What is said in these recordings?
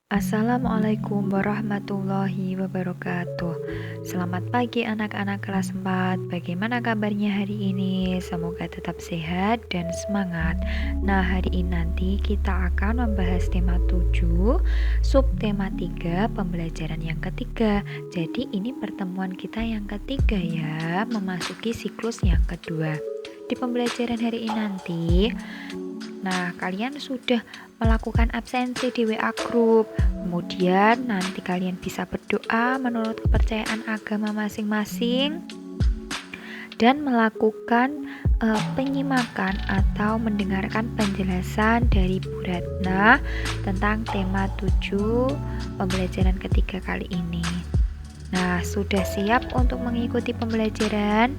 Assalamualaikum warahmatullahi wabarakatuh. Selamat pagi anak-anak kelas 4. Bagaimana kabarnya hari ini? Semoga tetap sehat dan semangat. Nah, hari ini nanti kita akan membahas tema 7, subtema 3, pembelajaran yang ketiga. Jadi ini pertemuan kita yang ketiga ya, memasuki siklus yang kedua. Di pembelajaran hari ini nanti, nah, kalian sudah melakukan absensi di WA group. Kemudian nanti kalian bisa berdoa menurut kepercayaan agama masing-masing dan melakukan penyimakan atau mendengarkan penjelasan dari Bu Ratna tentang tema 7 pembelajaran ketiga kali ini. Nah, sudah siap untuk mengikuti pembelajaran?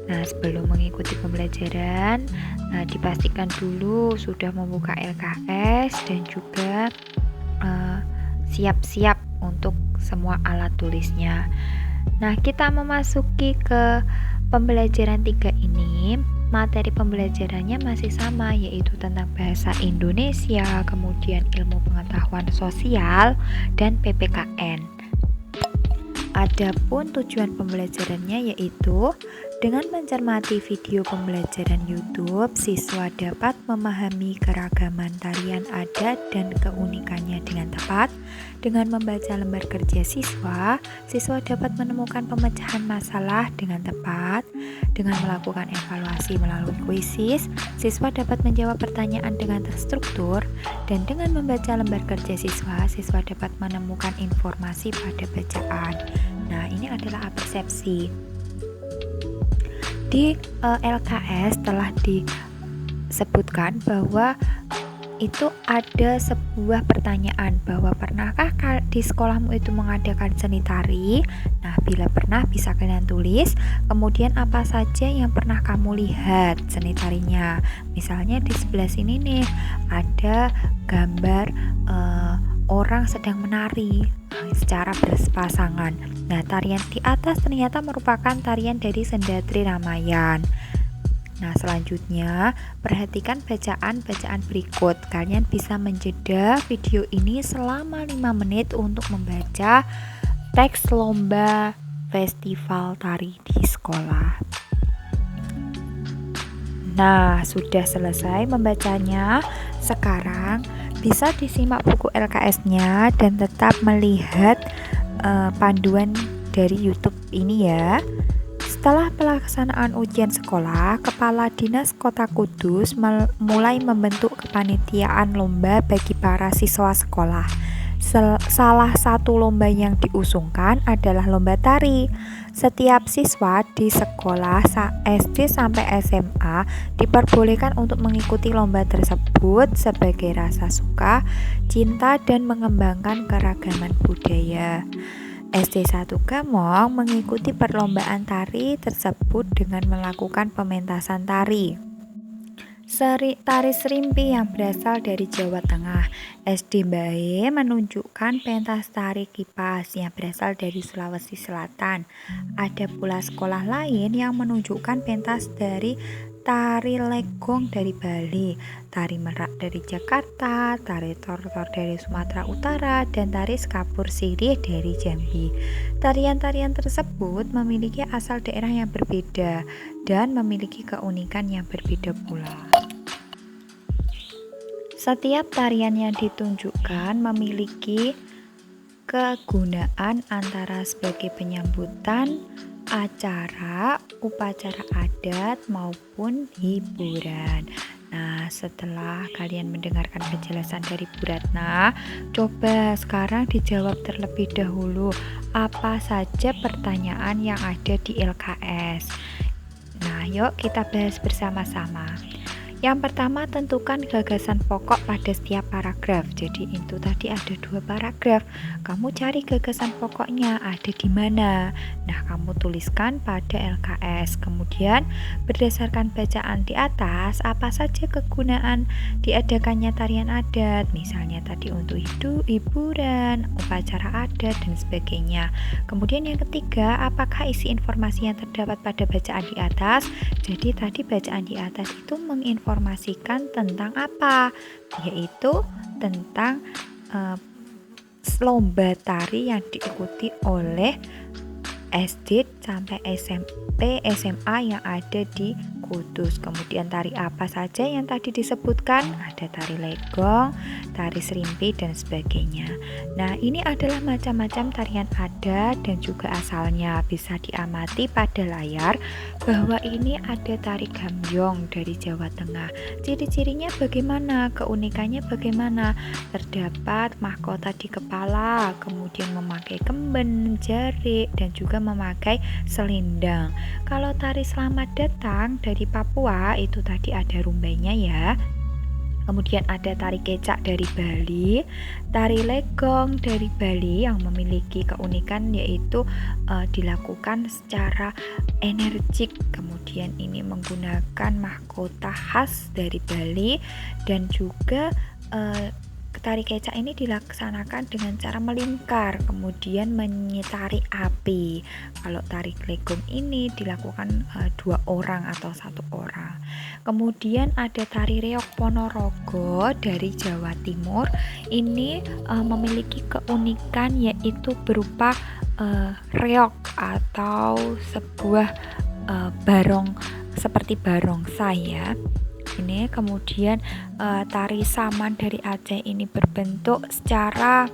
Nah, sebelum mengikuti pembelajaran, dipastikan dulu sudah membuka LKS dan juga siap-siap untuk semua alat tulisnya. Nah, kita memasuki ke pembelajaran 3 ini. Materi pembelajarannya masih sama, yaitu tentang bahasa Indonesia, kemudian ilmu pengetahuan sosial, dan PPKN. Adapun tujuan pembelajarannya yaitu dengan mencermati video pembelajaran YouTube, siswa dapat memahami keragaman tarian adat dan keunikannya dengan tepat. Dengan membaca lembar kerja siswa, siswa dapat menemukan pemecahan masalah dengan tepat. Dengan melakukan evaluasi melalui kuisis, siswa dapat menjawab pertanyaan dengan terstruktur. Dan dengan membaca lembar kerja siswa, siswa dapat menemukan informasi pada bacaan. Nah, ini adalah persepsi. Di LKS telah disebutkan bahwa itu ada sebuah pertanyaan bahwa pernahkah di sekolahmu itu mengadakan seni tari? Nah, bila pernah bisa kalian tulis. Kemudian apa saja yang pernah kamu lihat seni tarinya? Misalnya di sebelah sini nih ada gambar orang sedang menari secara berpasangan. Nah, tarian di atas ternyata merupakan tarian dari Sendatri Ramayan. Nah, selanjutnya perhatikan bacaan-bacaan berikut. Kalian bisa menjeda video ini selama 5 menit untuk membaca teks lomba festival tari di sekolah. Nah, sudah selesai membacanya. Sekarang bisa disimak buku LKS-nya dan tetap melihat panduan dari YouTube ini ya. Setelah pelaksanaan ujian sekolah, Kepala Dinas Kota Kudus mulai membentuk kepanitiaan lomba bagi para siswa sekolah. Salah satu lomba yang diusungkan adalah lomba tari. Setiap siswa di sekolah SD sampai SMA diperbolehkan untuk mengikuti lomba tersebut sebagai rasa suka, cinta, dan mengembangkan keragaman budaya. SD 1 Gamong mengikuti perlombaan tari tersebut dengan melakukan pementasan tari. Tari Serimpi yang berasal dari Jawa Tengah. SD Bae menunjukkan pentas tari kipas yang berasal dari Sulawesi Selatan. Ada pula sekolah lain yang menunjukkan pentas dari tari legong dari Bali, tari merak dari Jakarta, tari tortor dari Sumatera Utara, dan tari skapur sirih dari Jambi. Tarian-tarian tersebut memiliki asal daerah yang berbeda dan memiliki keunikan yang berbeda pula. Setiap tarian yang ditunjukkan memiliki kegunaan antara sebagai penyambutan acara, upacara adat maupun hiburan. Nah, setelah kalian mendengarkan penjelasan dari Bu Ratna, coba sekarang dijawab terlebih dahulu apa saja pertanyaan yang ada di LKS. Nah, yuk kita bahas bersama-sama. Yang pertama, tentukan gagasan pokok pada setiap paragraf. Jadi itu tadi ada 2 paragraf. Kamu cari gagasan pokoknya ada di mana. Nah, kamu tuliskan pada LKS. Kemudian berdasarkan bacaan di atas, apa saja kegunaan diadakannya tarian adat. Misalnya tadi untuk hiburan, upacara adat, dan sebagainya. Kemudian yang ketiga, apakah isi informasi yang terdapat pada bacaan di atas? Jadi tadi bacaan di atas itu menginformasikan tentang apa? Yaitu tentang lomba tari yang diikuti oleh SD sampai SMP, SMA yang ada di Kudus. Kemudian tari apa saja yang tadi disebutkan? Ada tari legong, tari serimpi, dan sebagainya. Nah, ini adalah macam-macam tarian adat dan juga asalnya. Bisa diamati pada layar bahwa ini ada tari gambyong dari Jawa Tengah. Ciri-cirinya bagaimana? Keunikannya bagaimana? Terdapat mahkota di kepala, kemudian memakai kemben, jarik, dan juga memakai selendang. Kalau tari selamat datang dari Papua itu tadi ada rumbainya ya. Kemudian ada tari kecak dari Bali, tari legong dari Bali yang memiliki keunikan yaitu dilakukan secara energik. Kemudian ini menggunakan mahkota khas dari Bali dan juga tari kecak ini dilaksanakan dengan cara melingkar, kemudian menyitari api. Kalau tari legong ini dilakukan 2 orang atau 1 orang. Kemudian ada tari reog Ponorogo dari Jawa Timur. Ini memiliki keunikan yaitu berupa reog atau sebuah barong seperti barongsai ya. Ini kemudian tari saman dari Aceh ini berbentuk secara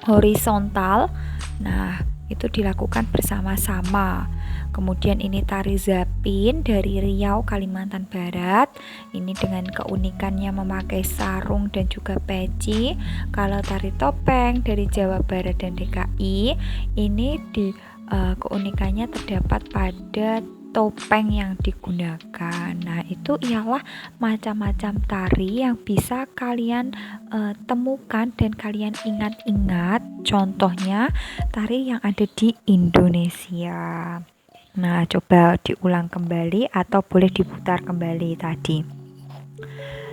horizontal. Nah, itu dilakukan bersama-sama. Kemudian ini tari zapin dari Riau, Kalimantan Barat. Ini dengan keunikannya memakai sarung dan juga peci. Kalau tari topeng dari Jawa Barat dan DKI, ini keunikannya terdapat pada topeng yang digunakan. Nah, itu ialah macam-macam tari yang bisa kalian temukan dan kalian ingat-ingat. Contohnya tari yang ada di Indonesia. Nah, coba diulang kembali atau boleh diputar kembali tadi.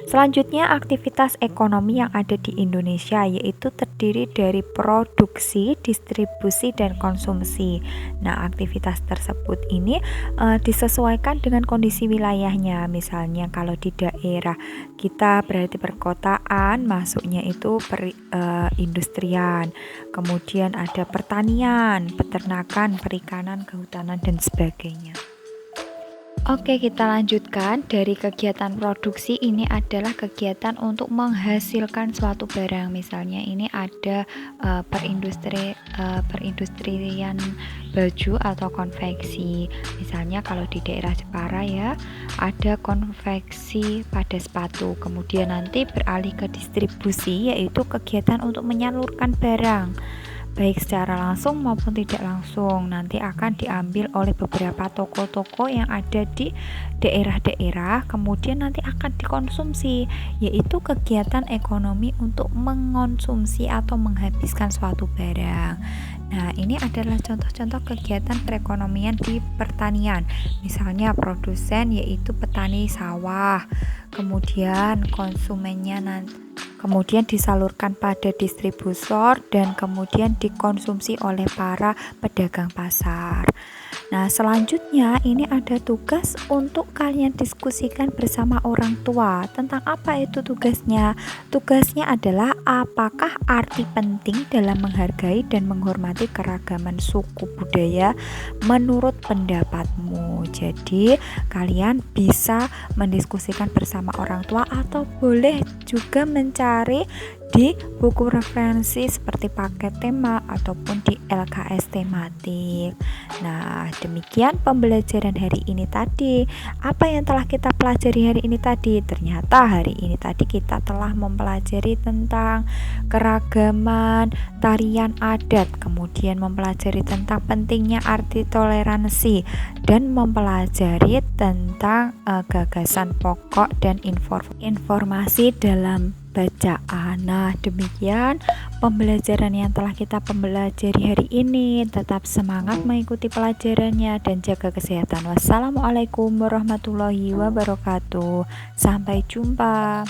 Selanjutnya, aktivitas ekonomi yang ada di Indonesia yaitu terdiri dari produksi, distribusi, dan konsumsi. Nah, aktivitas tersebut ini disesuaikan dengan kondisi wilayahnya. Misalnya kalau di daerah kita berarti perkotaan, masuknya itu industrian. Kemudian ada pertanian, peternakan, perikanan, kehutanan, dan sebagainya. Oke, kita lanjutkan. Dari kegiatan produksi ini adalah kegiatan untuk menghasilkan suatu barang. Misalnya ini ada perindustrian baju atau konveksi. Misalnya kalau di daerah Jepara ya, ada konveksi pada sepatu. Kemudian nanti beralih ke distribusi, yaitu kegiatan untuk menyalurkan barang, baik secara langsung maupun tidak langsung. Nanti akan diambil oleh beberapa toko-toko yang ada di daerah-daerah, kemudian nanti akan dikonsumsi, yaitu kegiatan ekonomi untuk mengonsumsi atau menghabiskan suatu barang. Nah, ini adalah contoh-contoh kegiatan perekonomian di pertanian. Misalnya produsen yaitu petani sawah, kemudian konsumennya kemudian disalurkan pada distributor dan kemudian dikonsumsi oleh para pedagang pasar. Nah, selanjutnya ini ada tugas untuk kalian diskusikan bersama orang tua. Tentang apa itu tugasnya? Tugasnya adalah apakah arti penting dalam menghargai dan menghormati keragaman suku budaya menurut pendapatmu. Jadi, kalian bisa mendiskusikan bersama orang tua atau boleh juga mencari di buku referensi seperti paket tema ataupun di LKS tematik. Nah, demikian pembelajaran hari ini tadi. Apa yang telah kita pelajari hari ini tadi? Ternyata hari ini tadi kita telah mempelajari tentang keragaman tarian adat, kemudian mempelajari tentang pentingnya arti toleransi, dan mempelajari tentang gagasan pokok dan informasi dalam bacaan. Nah, demikian pembelajaran yang telah kita pelajari hari ini. Tetap semangat mengikuti pelajarannya dan jaga kesehatan. Wassalamualaikum warahmatullahi wabarakatuh. Sampai jumpa.